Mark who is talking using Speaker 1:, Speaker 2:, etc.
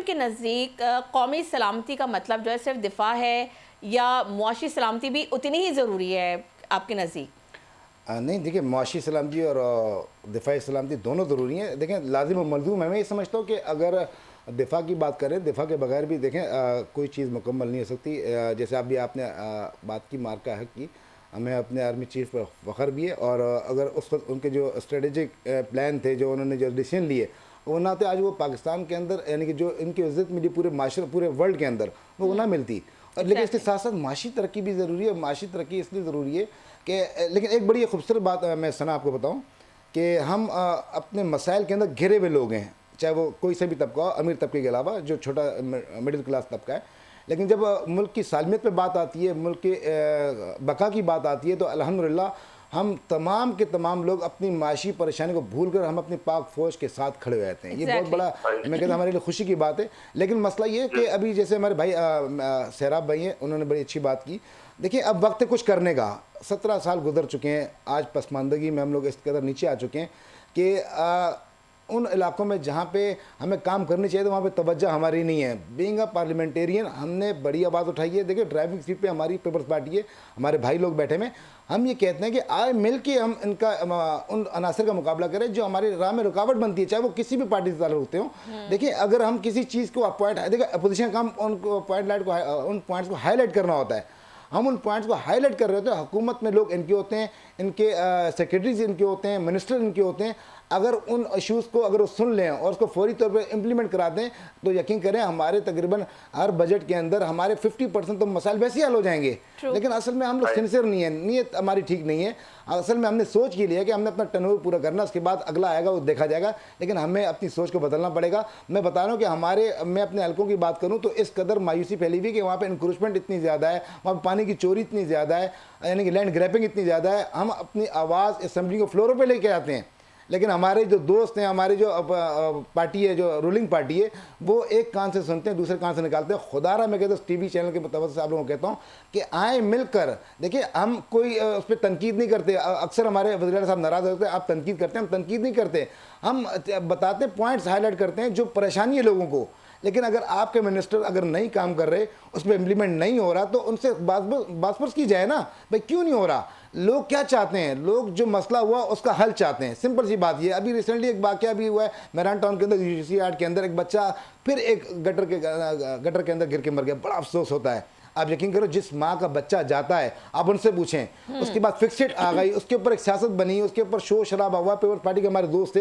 Speaker 1: के नज़दीक कौमी सलामती का मतलब जो है सिर्फ दिफा है या मुआशी सलामती भी उतनी ही ज़रूरी है आपके नज़दीक?
Speaker 2: नहीं देखिए, मुआशी सलामती और दिफाई सलामती दोनों ज़रूरी हैं। देखें, लाजिम और मलज़ूम है। मैं ये समझता हूँ कि अगर दिफा की बात करें, दिफा के बगैर भी देखें कोई चीज़ मुकम्मल नहीं हो सकती। जैसे अभी आपने बात की मार्का हक की, हमें अपने आर्मी चीफ पर फ़ख्र भी है। और अगर उस वक्त उनके जो स्ट्रेटेजिक प्लान थे, जो उन्होंने जो डिसीजन लिए, वो ना थे आज वो पाकिस्तान के अंदर, यानी कि जो इनकी इज़्ज़त मिली पूरे माशरे, पूरे वर्ल्ड के अंदर, वो ना मिलती। और लेकिन इसके साथ साथ माशी तरक्की भी ज़रूरी है। माशी तरक्की इसलिए ज़रूरी है कि, लेकिन एक बड़ी खूबसूरत बात मैं सना आपको बताऊं कि हम अपने मसाइल के अंदर घिरे हुए लोग हैं, चाहे वो कोई से भी तबका हो, अमीर तबके के अलावा जो छोटा मिडिल क्लास तबका है। लेकिन जब मुल्क की सालमियत पे बात आती है, मुल्क के बका की बात आती है, तो अल्हम्दुलिल्लाह हम तमाम के तमाम लोग अपनी माशी परेशानी को भूल कर हम अपनी पाक फौज के साथ खड़े हो जाते हैं। ये बहुत बड़ा, मैं कहता हूँ, हमारे लिए खुशी की बात है। लेकिन मसला ये है कि अभी जैसे हमारे भाई सहराब भाई हैं, उन्होंने बड़ी अच्छी बात की। देखिए, अब वक्त है कुछ करने का। 17 साल गुजर चुके हैं, आज पसमानदगी में हम लोग इस कदर नीचे आ चुके हैं कि उन इलाकों में जहाँ पे हमें काम करनी चाहिए, तो वहाँ पे तवज्जो हमारी नहीं है। बीइंग अ पार्लियामेंटेरियन हमने बड़ी आवाज़ उठाई है। देखिए, ड्राइविंग सीट पे हमारी पीपल्स पार्टी है, हमारे भाई लोग बैठे में। हम ये कहते हैं कि आए मिल के हम इनका उन अनासर का मुकाबला करें जो हमारी राह में रुकावट बनती है, चाहे वो किसी भी पार्टी से ताल्लुक होते हों। देखिए, अगर हम किसी चीज़ को पॉइंट, देखिए अपोजिशन का काम उनको उन पॉइंट्स को हाईलाइट करना होता है। हम उन पॉइंट्स को हाईलाइट कर रहे होते हैं। हुकूमत में लोग इनके होते हैं, इनके सेक्रेटरीज इनके होते हैं, मिनिस्टर इनके होते हैं। अगर उन इश्यूज़ को अगर वो सुन लें और उसको फौरी तौर पर इम्प्लीमेंट करा दें, तो यकीन करें हमारे तकरीबन हर बजट के अंदर हमारे 50% तो मसाइल वैसे ही हल हो जाएंगे। लेकिन असल में हम लोग सिंसियर नहीं है, नीयत हमारी ठीक नहीं है। असल में हमने सोच के लिया कि हमने अपना टर्नओवर पूरा करना, उसके बाद अगला आएगा वो देखा जाएगा। लेकिन हमें अपनी सोच को बदलना पड़ेगा। मैं बता रहा हूँ कि मैं अपने हल्कों की बात करूँ तो इस कदर मायूसी फैली हुई कि वहाँ पे इंक्रोचमेंट इतनी ज़्यादा है, वहाँ पे पानी की चोरी इतनी ज़्यादा है, यानी कि लैंड ग्रैपिंग इतनी ज़्यादा है। हम अपनी आवाज़ असेंबली को फ्लोरों पे लेके आते हैं, लेकिन हमारे जो दोस्त हैं, हमारी जो पार्टी है, जो रूलिंग पार्टी है, वो एक कान से सुनते हैं, दूसरे कान से निकालते हैं। खुदारा मैं कहता हूँ टीवी चैनल के तवज्जो से आप लोगों को कहता हूँ कि आए मिलकर। देखिए, हम कोई उस पर तनकीद नहीं करते। अक्सर हमारे वज़ीर साहब नाराज़ होते हैं, आप तनकीद करते हैं। हम तनकीद नहीं करते, हम बताते हैं, पॉइंट्स हाईलाइट करते हैं जो परेशानी है लोगों को। लेकिन अगर आपके मिनिस्टर अगर नहीं काम कर रहे, उस पर इम्प्लीमेंट नहीं हो रहा, तो उनसे बात की जाए ना, भाई क्यों नहीं हो रहा। लोग क्या चाहते हैं, लोग जो मसला हुआ उसका हल चाहते हैं। सिंपल सी बात ये। अभी रिसेंटली एक वाकया भी हुआ है मेरान टाउन के अंदर, यूजीसी यार्ड के अंदर एक बच्चा फिर एक गटर के अंदर गिर के मर गया। बड़ा अफसोस होता है। आप यकीन करो, जिस माँ का बच्चा जाता है, आप उनसे पूछें, उसके बाद फिक्सेड आ गई, उसके ऊपर एक सियासत बनी, उसके ऊपर शोर शराबा हुआ। पीपल्स पार्टी के हमारे दोस्त थे,